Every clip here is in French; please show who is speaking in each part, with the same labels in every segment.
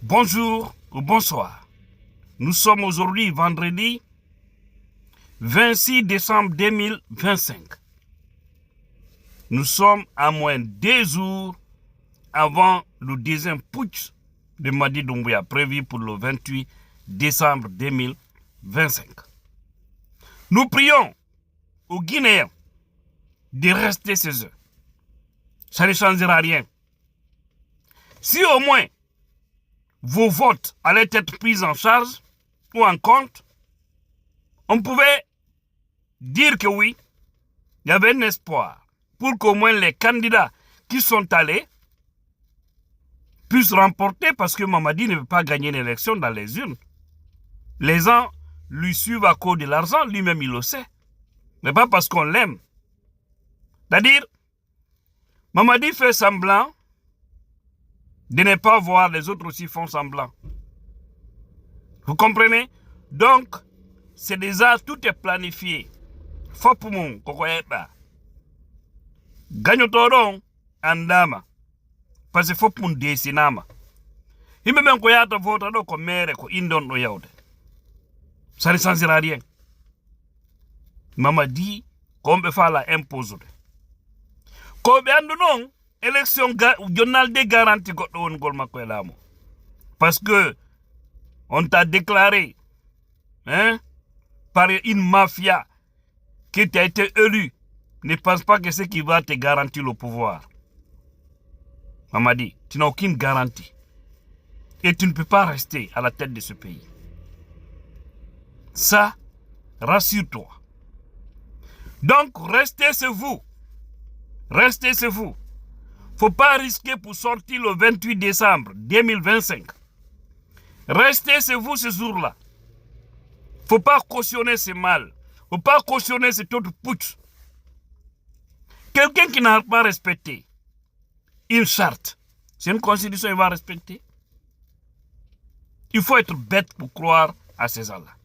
Speaker 1: Bonjour ou bonsoir. Nous sommes aujourd'hui vendredi 26 décembre 2025. Nous sommes à moins de 2 jours avant le deuxième putsch de Mamadi Doumbouya prévu pour le 28 décembre 2025. Nous prions aux Guinéens de rester chez eux. Ça ne changera rien. Si au moins vos votes allaient être pris en charge ou en compte, on pouvait dire que oui, il y avait un espoir pour qu'au moins les candidats qui sont allés puissent remporter, parce que Mamadi ne veut pas gagner l'élection dans les urnes. Les gens lui suivent à cause de l'argent, lui-même il le sait, mais pas parce qu'on l'aime. C'est-à-dire, Mamadi fait semblant de ne pas voir, les autres aussi font semblant. Vous comprenez? Donc, c'est déjà, tout est planifié. Faut pour mon kokoyeta. Gagnotoron andama. Parce que faut pour mon desinama. Il me même koyata vote comme maire ko indon no yaude. Ça ne changera rien. Mamadi, comme be fala impose. Ko be andu non, élection journal de garantie goddo won gol makko elamo. Parce que on t'a déclaré par une mafia que tu as été élu. Ne pense pas que c'est qui va te garantir le pouvoir. Mamadi, tu n'as aucune garantie. Et tu ne peux pas rester à la tête de ce pays. Ça, rassure-toi. Donc, restez chez vous. Restez chez vous. Faut pas risquer pour sortir le 28 décembre 2025. Restez chez vous ce jour-là. Faut pas cautionner ce mal. Faut pas cautionner cet autre putsch. Quelqu'un qui n'a pas respecté une charte, c'est une constitution qu'il va respecter. Il faut être bête pour croire à ces gens-là.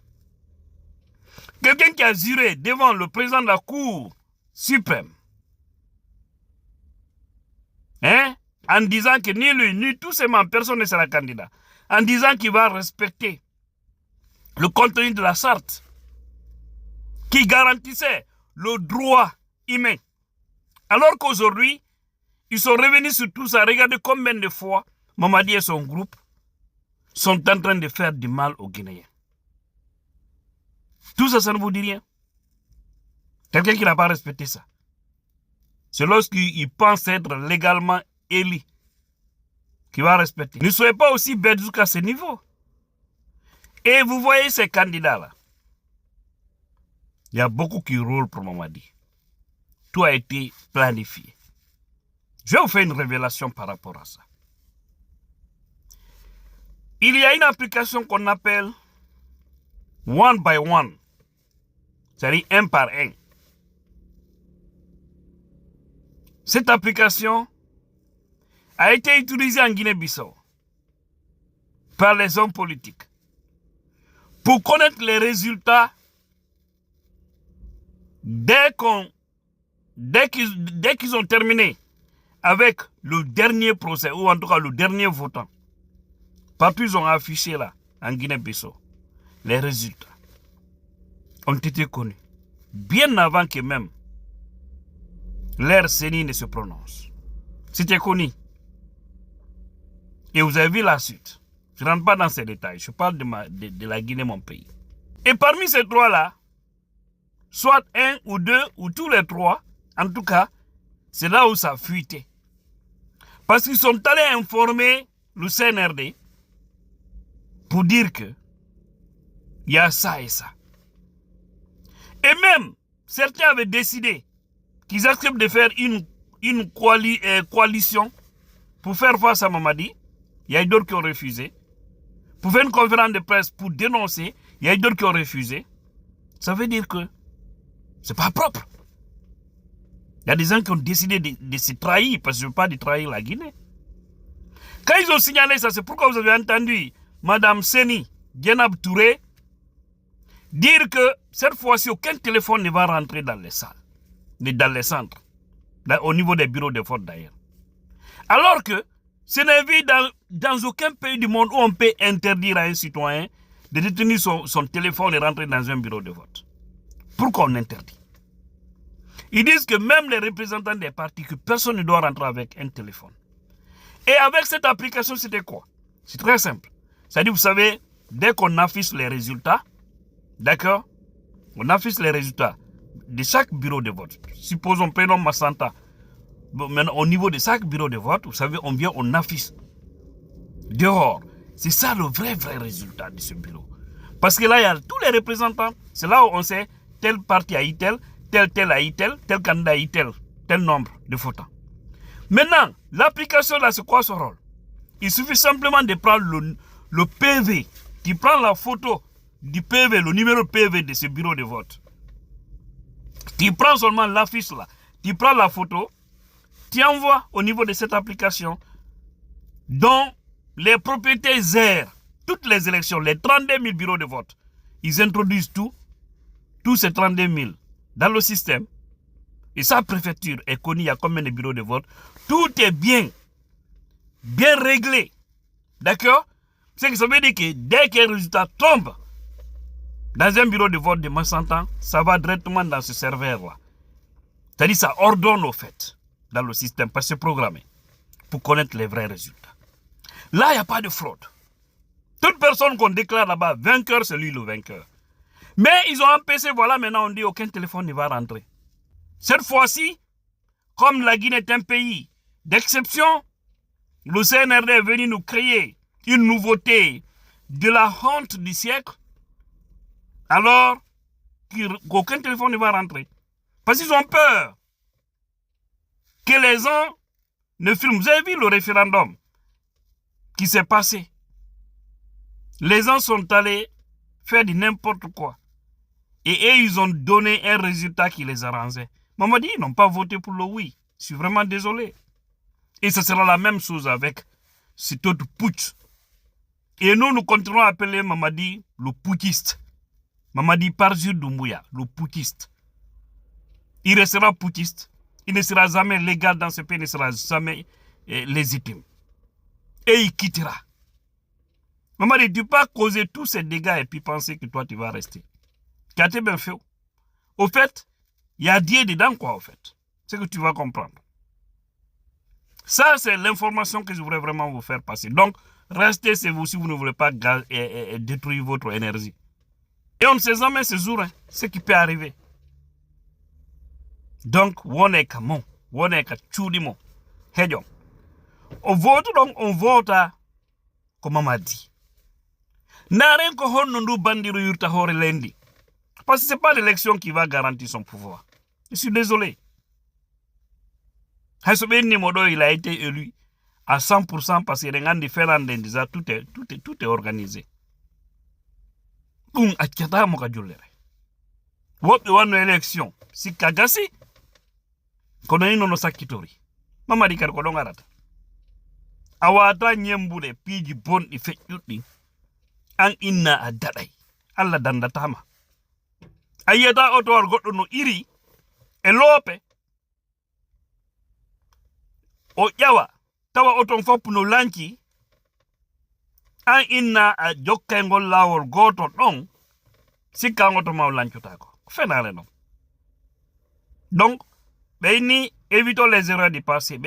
Speaker 1: Quelqu'un qui a juré devant le président de la Cour suprême, en disant que ni lui, ni tous ses membres, personne ne sera candidat, en disant qu'il va respecter le contenu de la charte qui garantissait le droit humain. Alors qu'aujourd'hui, ils sont revenus sur tout ça. Regardez combien de fois Mamadi et son groupe sont en train de faire du mal aux Guinéens. Tout ça, ça ne vous dit rien. Quelqu'un qui n'a pas respecté ça, c'est lorsqu'il pense être légalement élu qui va respecter. Ne soyez pas aussi bêtes jusqu'à ce niveau. Et vous voyez ces candidats-là. Il y a beaucoup qui roulent pour Mamadi. Tout a été planifié. Je vais vous faire une révélation par rapport à ça. Il y a une application qu'on appelle One by One. C'est-à-dire un par un. Cette application a été utilisée en Guinée-Bissau par les hommes politiques pour connaître les résultats dès qu'ils ont terminé avec le dernier procès, ou en tout cas le dernier votant. Partout ils ont affiché là, en Guinée-Bissau, les résultats ont été connus bien avant que même leur CENI ne se prononce. C'était connu. Et vous avez vu la suite. Je ne rentre pas dans ces détails. Je parle de la Guinée, mon pays. Et parmi ces trois-là, soit un ou deux ou tous les trois, en tout cas, c'est là où ça a fuité. Parce qu'ils sont allés informer le CNRD pour dire que il y a ça et ça. Et même, certains avaient décidé qu'ils acceptent de faire une coalition pour faire face à Mamadi. Il y a d'autres qui ont refusé. Pour faire une conférence de presse pour dénoncer, il y a d'autres qui ont refusé. Ça veut dire que c'est pas propre. Il y a des gens qui ont décidé de se trahir, parce que je ne veux pas de trahir la Guinée. Quand ils ont signalé ça, c'est pourquoi vous avez entendu Mme Seni Djenab Touré dire que cette fois-ci, aucun téléphone ne va rentrer dans les salles, dans les centres, au niveau des bureaux de vote d'ailleurs. Alors que Ce n'est vu dans aucun pays du monde où on peut interdire à un citoyen de détenir son téléphone et rentrer dans un bureau de vote. Pourquoi on interdit? Ils disent que même les représentants des partis, que personne ne doit rentrer avec un téléphone. Et avec cette application, c'était quoi? C'est très simple. C'est-à-dire, vous savez, dès qu'on affiche les résultats, d'accord? On affiche les résultats de chaque bureau de vote. Supposons, prenons Massanta. Bon, maintenant, au niveau de chaque bureau de vote, vous savez, on affiche dehors. C'est ça le vrai résultat de ce bureau. Parce que là, il y a tous les représentants. C'est là où on sait tel parti a eu tel a eu tel candidat a eu tel nombre de votants. Maintenant, l'application là, c'est quoi son rôle? Il suffit simplement de prendre le PV. Tu prends la photo du PV, le numéro PV de ce bureau de vote. Tu prends seulement l'affiche là. Tu prends la photo. Tu envoies au niveau de cette application dont les propriétaires gèrent toutes les élections, les 32 000 bureaux de vote. Ils introduisent tous ces 32 000 dans le système. Et sa préfecture est connue, il y a combien de bureaux de vote. Tout est bien réglé. D'accord? C'est que ça veut dire que dès que le résultat tombe dans un bureau de vote de Massantan, ça va directement dans ce serveur-là. C'est-à-dire ça ordonne au fait dans le système, parce que c'est programmé pour connaître les vrais résultats. Là, il n'y a pas de fraude. Toute personne qu'on déclare là-bas vainqueur, c'est lui le vainqueur. Mais ils ont empêché, voilà, maintenant on dit aucun téléphone ne va rentrer. Cette fois-ci, comme la Guinée est un pays d'exception, le CNRD est venu nous créer une nouveauté de la honte du siècle, alors qu'aucun téléphone ne va rentrer. Parce qu'ils ont peur que les gens ne filment. Vous avez vu le référendum qui s'est passé? Les gens sont allés faire du n'importe quoi. Et eux, ils ont donné un résultat qui les arrangeait. Maman dit, ils n'ont pas voté pour le oui. Je suis vraiment désolé. Et ce sera la même chose avec cet autre putsch. Et nous continuons à appeler Mamadi le putschiste. Mamadi Parjou Doumbouya, le putschiste. Il restera putschiste. Il ne sera jamais légal dans ce pays, il ne sera jamais légitime. Et il quittera. Mamadi, tu ne peux pas causer tous ces dégâts et puis penser que toi tu vas rester. Tu bien fait. Au fait, il y a Dieu dedans, quoi, au fait. C'est que tu vas comprendre. Ça, c'est l'information que je voudrais vraiment vous faire passer. Donc, restez chez vous si vous ne voulez pas détruire votre énergie. Et on ne sait jamais ce jour, hein, ce qui peut arriver. Donc, on est comme on est comme on vote, donc on vote, comme on m'a dit. N'aren ko honno bandiru yurta hore lendi. Parce que ce n'est pas l'élection qui va garantir son pouvoir. Je suis désolé. Il a été élu à 100% parce que tout est organisé. Élection. Si Kagasi, kono no sakitori. Mama di kar ko don arata. Awata nyembule piji bon di fejjuddi. An inna a daɗay. Allah dandatama. Ayyata otowal goɗɗo no iri e loope. O ƴawa tawa oton fopp no lanci. An inna a jokkay ngol laawol gootol ɗon sikka oto maw lancotako. Fenale non. Donc, évitons les erreurs du passé.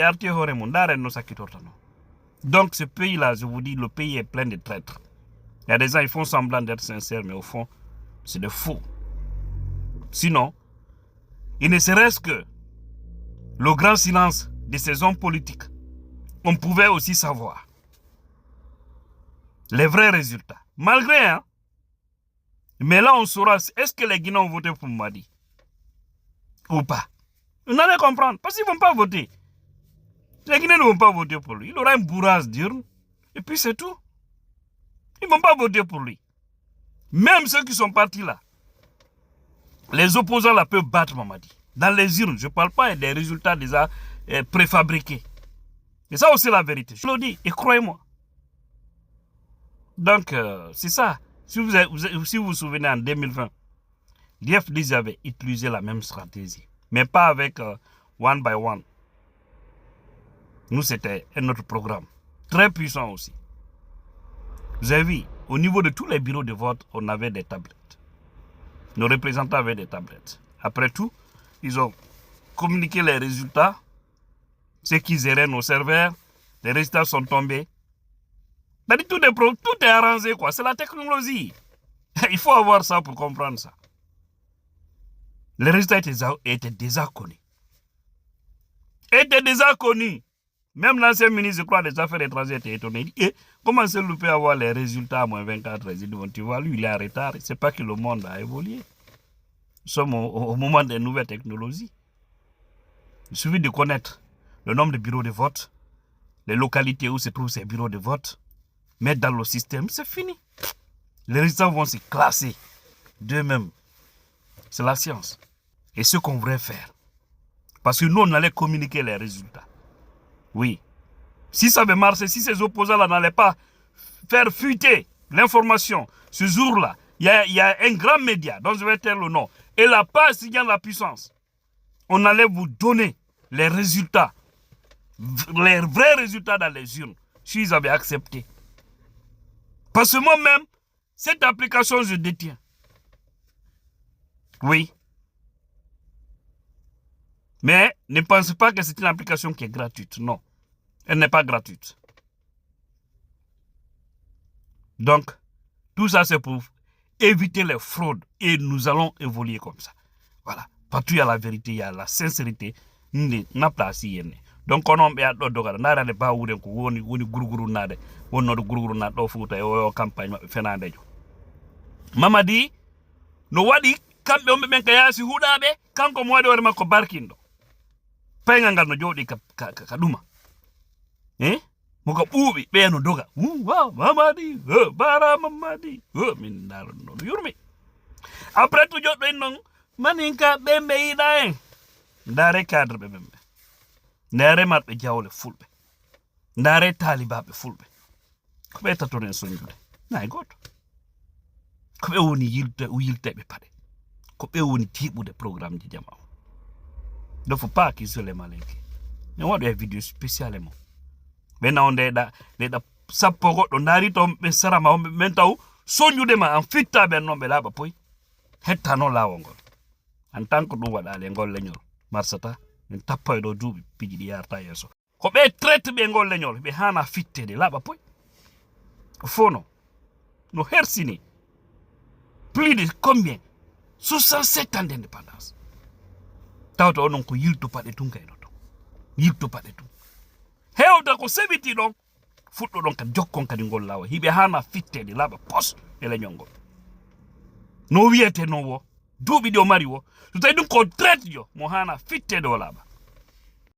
Speaker 1: Donc, ce pays-là, je vous dis, le pays est plein de traîtres. Il y a des gens qui font semblant d'être sincères, mais au fond, c'est de faux. Sinon, il ne serait-ce que le grand silence de ces hommes politiques, on pouvait aussi savoir les vrais résultats. Malgré, hein, mais là, on saura, est-ce que les Guinéens ont voté pour Madi ou pas? Vous allez comprendre, parce qu'ils ne vont pas voter. Les Guinéens ne vont pas voter pour lui. Il aura un bourrage d'urne, et puis c'est tout. Ils ne vont pas voter pour lui. Même ceux qui sont partis là, les opposants là peuvent battre Mamadi. Dans les urnes, je ne parle pas des résultats déjà préfabriqués. Et ça aussi la vérité. Je le dis, et croyez-moi. Donc, c'est ça. Si vous vous souvenez, en 2020, l'IFDZ avait utilisé la même stratégie. Mais pas avec one by one. Nous, c'était un autre programme. très puissant aussi. Vous avez vu, au niveau de tous les bureaux de vote, on avait des tablettes. Nos représentants avaient des tablettes. Après tout, ils ont communiqué les résultats, ce qu'ils erraient nos serveurs, les résultats sont tombés. Tout est arrangé, quoi. C'est la technologie. Il faut avoir ça pour comprendre ça. Les résultats étaient déjà connus. Même l'ancien ministre, je crois, des Affaires étrangères était étonné. Il dit, comment c'est le peut avoir les résultats à moins 24 résidents? Tu vois, lui, il est en retard. C'est pas que le monde a évolué. Nous sommes au moment des nouvelles technologies. Il suffit de connaître le nombre de bureaux de vote, les localités où se trouvent ces bureaux de vote, mettre dans le système, c'est fini. Les résultats vont se classer d'eux-mêmes. C'est la science. Et ce qu'on voudrait faire. Parce que nous, on allait communiquer les résultats. Oui. Si ça avait marché, si ces opposants-là n'allaient pas faire fuiter l'information, ce jour-là, il y a un grand média dont je vais taire le nom. Et la page signant la puissance. On allait vous donner les résultats. Les vrais résultats dans les urnes. Si ils avaient accepté. Parce que moi-même, cette application, je détiens. Oui. Mais ne pensez pas que c'est une application qui est gratuite. Non. Elle n'est pas gratuite. Donc, tout ça, c'est pour éviter les fraudes. Et nous allons évoluer comme ça. Voilà. Partout, il y a la vérité, il y a la sincérité. Donc, on a des pas où on guruguru nade. On a guruguru nade au foot et au campagne. Mama dit, no wadi, kambe ombe menkaya si hudabe, kanko mwade warma ko barkindo. Penga no jodi kaduma. Moka bubi be no doga. Wow, mamadi, bara mamadi. Min daro no yurmi. Après tout joddo non maninka bembe ida en. Ndare cadre bembe. Ndare matbe jawle fulbe. Ndare talibabe fulbe. Ko be tatonen sonjude. Nay goto. Ko be woni yilte be pade. Ko be woni tibude programme di jama. Il ne faut pas qu'ils se les malinquent. Mais on a des vidéos spécialement. Maintenant, on a des saporo, on a dit on sarama, on mentau, sonyu de ma, en fitta ben non bela ba poi. Hetta non la wongol. En tant que nous wada l'engol legnol. Marsata, en tapoy do dubi, pigi di yarta yeso. Ko be traite be ngol legnol, be hana fitte de la ba poi. Fono. No hersini. Plus de combien? 67 ans d'indépendance. Tawto onon ko yilto pade tun kay doto yilto pade tun hewda ko sebiti don fuddo don ka jokkon kadi ngol lawa hibe hana fittede laba pos e la nyongo no wiete no wo dubi do mari wo so tay dun ko traite yo mo hana fittede o laba